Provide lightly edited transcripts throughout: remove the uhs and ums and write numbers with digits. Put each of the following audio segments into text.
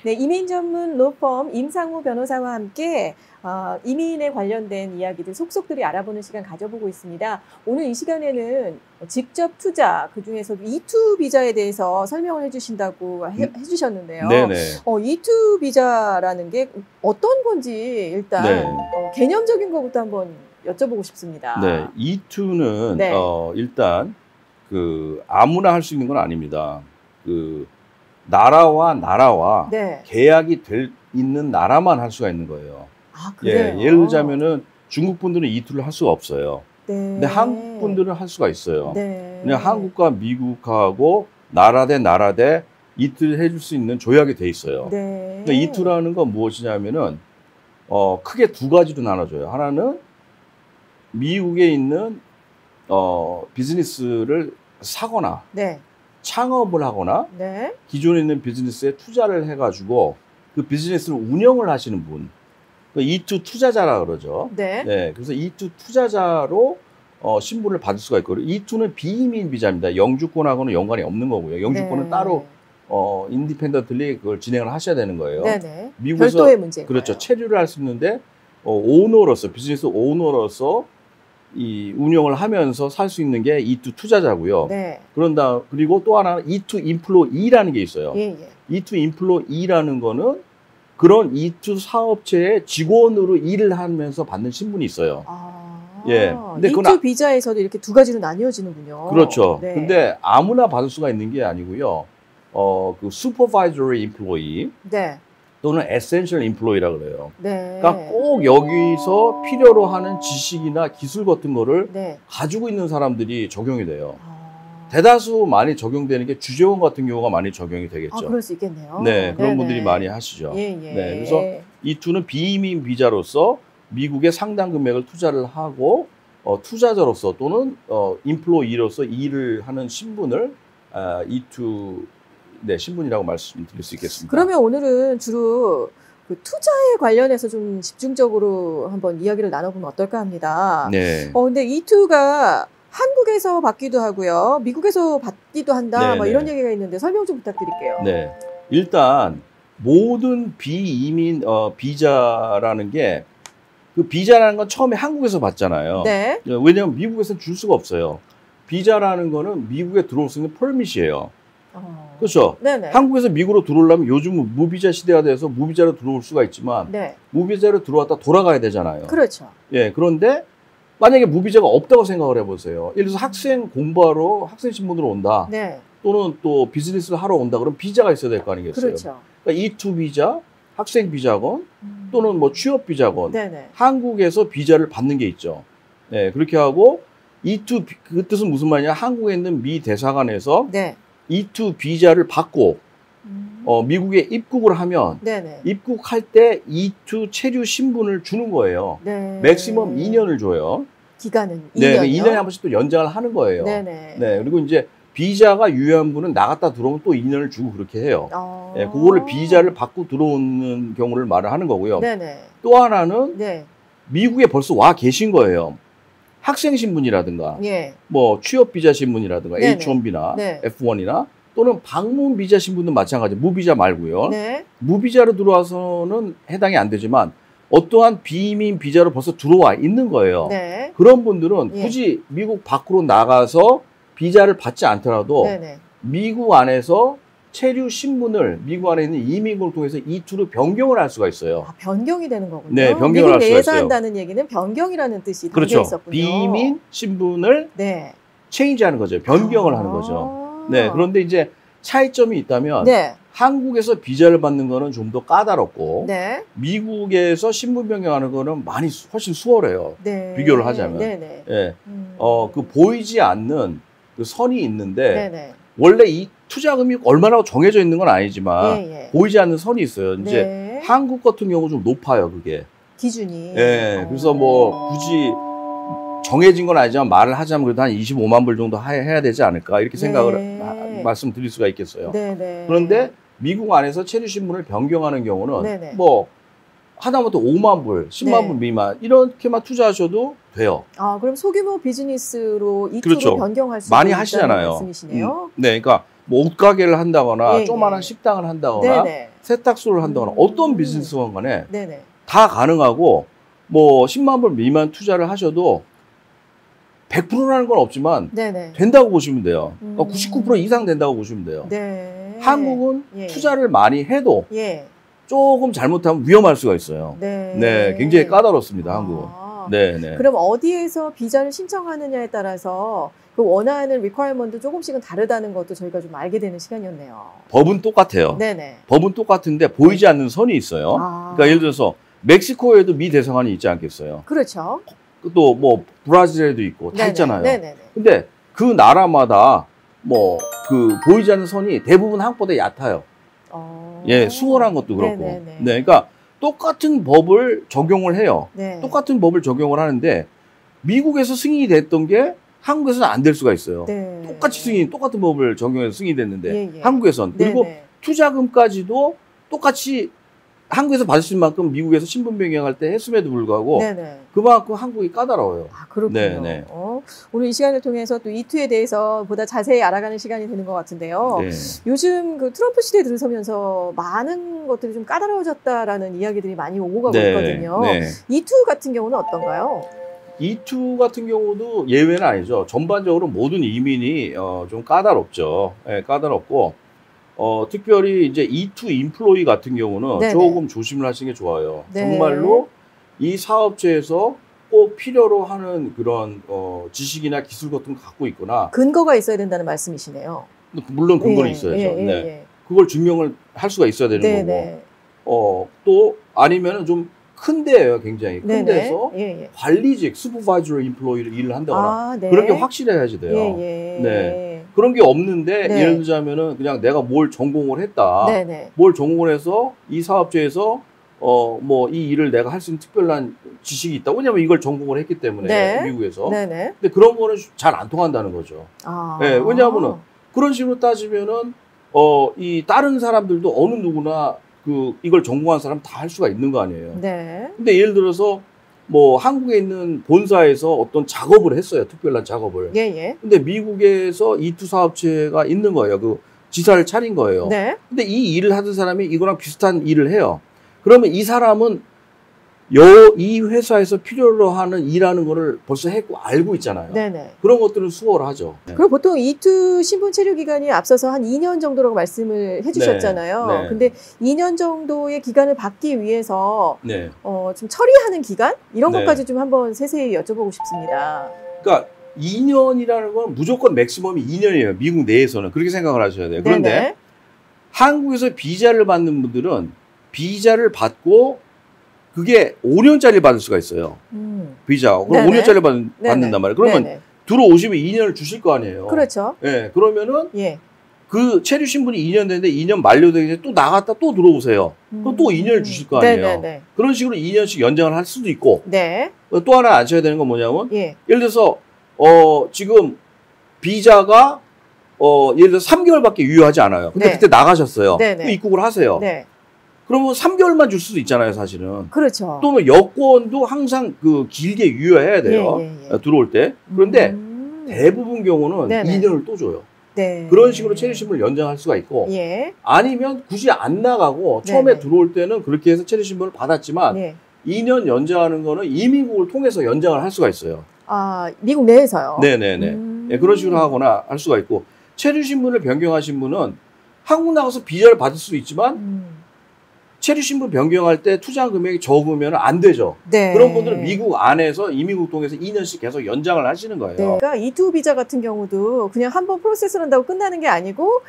네, 이민 전문 로펌 임상우 변호사와 함께 이민에 관련된 이야기들 속속들이 알아보는 시간 가져보고 있습니다. 오늘 이 시간에는 직접 투자, 그중에서도 E2 비자에 대해서 설명을 해주신다고 해주셨는데요. 네네. E2 비자라는 게 어떤 건지 일단 네. 개념적인 것부터 한번 여쭤보고 싶습니다. 네, E2는 네. 일단 아무나 할 수 있는 건 아닙니다. 나라와 네. 계약이 있는 나라만 할 수가 있는 거예요. 아, 그래요? 예를 들자면은 중국 분들은 E2를 할 수가 없어요. 네. 근데 한국 분들은 할 수가 있어요. 네. 그냥 한국과 미국하고 나라 대 E2를 해줄 수 있는 조약이 돼 있어요. 네. 그러니까 E2라는 건 무엇이냐면은 크게 두 가지로 나눠져요. 하나는 미국에 있는 비즈니스를 사거나 네. 창업을 하거나 네. 기존에 있는 비즈니스에 투자를 해가지고 그 비즈니스를 운영을 하시는 분, E2 투자자라 그러죠. 네. 네, 그래서 E2 투자자로 신분을 받을 수가 있고, E2는 비이민 비자입니다. 영주권하고는 연관이 없는 거고요. 영주권은 네. 따로 인디펜던틀리 그걸 진행을 하셔야 되는 거예요. 네네. 미국에서 별도의 문제예요. 그렇죠. 체류를 할 수 있는데 오너로서 비즈니스 오너로서 이 운영을 하면서 살 수 있는 게 E2 투자자고요. 네. 그리고 또 하나는 E2 인플로이라는 게 있어요. 예, 예. E2 인플로이라는 거는 그런 E2 사업체의 직원으로 일을 하면서 받는 신분이 있어요. 예. 근데 E2 비자에서도 이렇게 두 가지로 나뉘어지는군요. 그렇죠. 네. 근데 아무나 받을 수가 있는 게 아니고요. supervisory employee 네. 또는 essential employee라고 그래요. 네. 그러니까 꼭 여기서 필요로 하는 지식이나 기술 같은 거를 네. 가지고 있는 사람들이 적용이 돼요. 대다수 많이 적용되는 게 주재원 같은 경우가 많이 적용이 되겠죠. 그럴 수 있겠네요. 네, 그런 네네. 분들이 많이 하시죠. 예, 예. 네, 그래서 E2는 비이민 비자로서 미국에 상당 금액을 투자를 하고 투자자로서 또는 인플로이로서 일을 하는 신분을 E2 신분이라고 말씀드릴 수 있겠습니다. 그러면 오늘은 주로 그 투자에 관련해서 좀 집중적으로 한번 이야기를 나눠보면 어떨까 합니다. 네. 근데 E2가 한국에서 받기도 하고요. 미국에서 받기도 한다. 뭐 이런 얘기가 있는데 설명 좀 부탁드릴게요. 네. 일단 모든 비이민 비자라는 게 그 비자라는 건 처음에 한국에서 받잖아요. 네. 왜냐하면 미국에서는 줄 수가 없어요. 비자라는 거는 미국에 들어올 수 있는 퍼밋이에요. 그렇죠. 네네. 한국에서 미국으로 들어오려면 요즘은 무비자 시대가 돼서 무비자로 들어올 수가 있지만 네. 무비자로 들어왔다 돌아가야 되잖아요. 그렇죠. 예, 그런데 만약에 무비자가 없다고 생각을 해보세요. 예를 들어서 학생 공부하러 학생 신분으로 온다. 네. 또는 또 비즈니스를 하러 온다. 그럼 비자가 있어야 될 거 아니겠어요. 그렇죠. 그러니까 E2 비자, 학생 비자건 또는 뭐 취업 비자건 네네. 한국에서 비자를 받는 게 있죠. 네, 그렇게 하고 E2 그 뜻은 무슨 말이냐? 한국에 있는 미 대사관에서 네. E2 비자를 받고 미국에 입국을 하면 네네. 입국할 때 E2 체류 신분을 주는 거예요. 네. 맥시멈 2년을 줘요. 기간은 2년이요? 네, 2년에 한 번씩 또 연장을 하는 거예요. 네네. 네, 그리고 이제 비자가 유효한 분은 나갔다 들어오면 또 2년을 주고 그렇게 해요. 네, 그거를 비자를 받고 들어오는 경우를 말을 하는 거고요. 네네. 또 하나는 네. 미국에 벌써 와 계신 거예요. 학생 신분이라든가, 예. 뭐 취업 비자 신분이라든가, 네네. H1B나 네. F1이나 또는 방문 비자 신분도 마찬가지. 무비자 말고요. 네. 무비자로 들어와서는 해당이 안 되지만 어떠한 비이민 비자로 벌써 들어와 있는 거예요. 네. 그런 분들은 예. 굳이 미국 밖으로 나가서 비자를 받지 않더라도 네네. 미국 안에서 체류 신분을 미국 안에 있는 이민국을 통해서 E2로 변경을 할 수가 있어요. 아, 변경이 되는 거군요. 네, 변경을 미국 할 수가 내에서 있어요. 한다는 얘기는 변경이라는 뜻이 담겨 그렇죠. 있었군요. 비이민 신분을 네. 체인지하는 거죠. 변경을 하는 거죠. 네, 그런데 이제 차이점이 있다면 네. 한국에서 비자를 받는 거는 좀 더 까다롭고 네. 미국에서 신분 변경하는 거는 훨씬 수월해요. 네. 비교를 하자면. 네네. 예. 그 보이지 않는 그 선이 있는데 네네. 원래 이 투자금이 얼마나 정해져 있는 건 아니지만 예, 예. 보이지 않는 선이 있어요. 이제 네. 한국 같은 경우 좀 높아요, 그게. 기준이. 예. 그래서 뭐 굳이 정해진 건 아니지만 말을 하자면 그래도 한 25만 불 정도 해야 되지 않을까 이렇게 생각을 말씀드릴 수가 있겠어요. 네네. 그런데 미국 안에서 체류 신분을 변경하는 경우는 네네. 뭐 하다못해 5만 불, 10만 네. 불 미만 이렇게만 투자하셔도 돼요. 아, 그럼 소규모 비즈니스로 E2로 그렇죠. 변경할 수 많이 있다는 하시잖아요. 말씀이시네요. 네, 그러니까 뭐 옷가게를 한다거나 예, 조그마한 예. 식당을 한다거나 네네. 세탁소를 한다거나 어떤 비즈니스건 간에 네네. 다 가능하고 뭐 10만 불 미만 투자를 하셔도 100%라는 건 없지만 네네. 된다고 보시면 돼요. 그러니까 음. 99% 이상 된다고 보시면 돼요. 네. 한국은 예. 투자를 많이 해도 예. 조금 잘못하면 위험할 수가 있어요. 네. 네, 굉장히 까다롭습니다, 한국은. 아. 네, 네. 그럼 어디에서 비자를 신청하느냐에 따라서 그 원하는 리퀘어먼트 조금씩은 다르다는 것도 저희가 좀 알게 되는 시간이었네요. 법은 똑같아요. 네네. 법은 똑같은데 보이지 않는 선이 있어요. 아. 그러니까 예를 들어서 멕시코에도 미 대사관이 있지 않겠어요. 그렇죠. 또 뭐 브라질에도 있고 다 네네. 있잖아요. 네네네. 근데 그 나라마다 뭐 그 보이지 않는 선이 대부분 한국보다 얕아요. 예, 수월한 것도 그렇고. 네네네. 네, 그러니까 똑같은 법을 적용을 해요. 네. 똑같은 법을 적용을 하는데 미국에서 승인이 됐던 게 한국에서는 안 될 수가 있어요. 네. 똑같이 똑같은 법을 적용해서 승인이 됐는데 예, 예. 한국에선 그리고 네네. 투자금까지도 똑같이 한국에서 받으실 만큼 미국에서 신분 변경할 때 했음에도 불구하고 네네. 그만큼 한국이 까다로워요. 아, 그렇군요. 네네. 오늘 이 시간을 통해서 또 이투에 대해서 보다 자세히 알아가는 시간이 되는 것 같은데요. 네. 요즘 그 트럼프 시대에 들어서면서 많은 것들이 좀 까다로워졌다라는 이야기들이 많이 오고 가고 네. 있거든요. 네. 이투 같은 경우는 어떤가요? E2 같은 경우도 예외는 아니죠. 전반적으로 모든 이민이 좀 까다롭죠. 예, 까다롭고 특별히 이제 E2 인플로이 같은 경우는 네네. 조금 조심을 하시는 게 좋아요. 네. 정말로 이 사업체에서 꼭 필요로 하는 그런 지식이나 기술 같은 거 갖고 있거나 근거가 있어야 된다는 말씀이시네요. 물론 근거는 예, 있어야죠. 예, 예, 네. 예. 그걸 증명을 할 수가 있어야 되는 네네. 거고 또 아니면은 좀 큰 데예요. 굉장히 큰 네네. 데서 예, 예. 관리직, 슈퍼바이저리 인플로이를 일을 한다거나 아, 네. 그런 게 확실해야지 돼요. 예, 예. 네. 그런 게 없는데 네. 예를 들자면은 그냥 내가 뭘 전공을 했다. 네네. 뭘 전공을 해서 이 사업체에서 뭐 이 일을 내가 할 수 있는 특별한 지식이 있다. 왜냐면 이걸 전공을 했기 때문에 네. 미국에서. 네네. 근데 그런 거는 잘 안 통한다는 거죠. 아. 네, 왜냐하면은 그런 식으로 따지면은 이 다른 사람들도 어느 누구나 이걸 전공한 사람 다 할 수가 있는 거 아니에요. 네. 근데 예를 들어서 뭐 한국에 있는 본사에서 어떤 작업을 했어요. 특별한 작업을. 예, 예. 근데 미국에서 E2 사업체가 있는 거예요. 그 지사를 차린 거예요. 네. 근데 이 일을 하던 사람이 이거랑 비슷한 일을 해요. 그러면 이 사람은 이 회사에서 필요로 하는 일하는 거를 벌써 했고 알고 있잖아요. 네네. 그런 것들은 수월하죠. 네. 그리고 보통 E2 신분 체류 기간이 앞서서 한 2년 정도라고 말씀을 해주셨잖아요. 네, 네. 근데 2년 정도의 기간을 받기 위해서 네. 좀 처리하는 기간 이런 네. 것까지 좀 한번 세세히 여쭤보고 싶습니다. 그러니까 2년이라는 건 무조건 맥시멈이 2년이에요. 미국 내에서는 그렇게 생각을 하셔야 돼요. 그런데 네네. 한국에서 비자를 받는 분들은 비자를 받고 그게 5년짜리 받을 수가 있어요. 비자. 그럼 네네. 5년짜리 받는단 말이에요. 그러면 네네. 들어오시면 2년을 주실 거 아니에요. 그렇죠. 예, 그러면은 예. 그 체류 신분이 2년 됐는데 2년 만료되기 전에 또 나갔다 또 들어오세요. 그럼 또 2년을 주실 거 아니에요. 네네네. 그런 식으로 2년씩 연장을 할 수도 있고 네. 또 하나 아셔야 되는 건 뭐냐면 예. 예를 들어서 지금 비자가 예를 들어서 3개월밖에 유효하지 않아요. 근데 네. 그때 나가셨어요. 네네. 그럼 입국을 하세요. 네. 그러면 3개월만 줄 수도 있잖아요, 사실은. 그렇죠. 또는 여권도 항상 길게 유효해야 돼요. 예, 예, 예. 들어올 때. 그런데 대부분 경우는 네네. 2년을 또 줘요. 네. 그런 식으로 체류신분을 연장할 수가 있고 예. 아니면 굳이 안 나가고 네네. 처음에 들어올 때는 그렇게 해서 체류신분을 받았지만 예. 2년 연장하는 거는 이민국을 통해서 연장을 할 수가 있어요. 아, 미국 내에서요? 네네네. 예, 그런 식으로 하거나 할 수가 있고 체류신분을 변경하신 분은 한국 나가서 비자를 받을 수도 있지만 체류신분 변경할 때 투자 금액이 적으면 안 되죠. 네. 그런 분들은 미국 안에서 이민국 통해서 2년씩 계속 연장을 하시는 거예요. 네. 그러니까 E2 비자 같은 경우도 그냥 한번 프로세스를 한다고 끝나는 게 아니고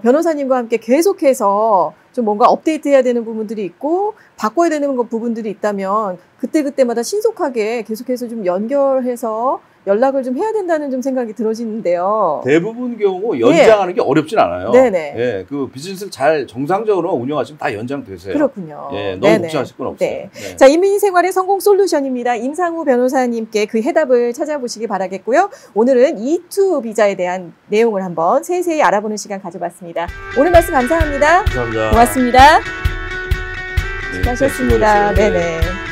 변호사님과 함께 계속해서 좀 뭔가 업데이트해야 되는 부분들이 있고 바꿔야 되는 부분들이 있다면 그때그때마다 신속하게 계속해서 좀 연결해서 연락을 좀 해야 된다는 좀 생각이 들어지는데요. 대부분 경우 연장하는 게 어렵진 않아요. 네네. 예, 그 비즈니스를 잘 정상적으로 운영하시면 다 연장되세요. 그렇군요. 예, 너무 네네. 걱정하실 건 없어요. 네. 네. 자, 이민 생활의 성공 솔루션입니다. 임상우 변호사님께 그 해답을 찾아보시기 바라겠고요. 오늘은 E2 비자에 대한 내용을 한번 세세히 알아보는 시간 가져봤습니다. 오늘 말씀 감사합니다. 감사합니다. 고맙습니다. 네, 수고하셨습니다. 수고하셨어요. 네. 네네.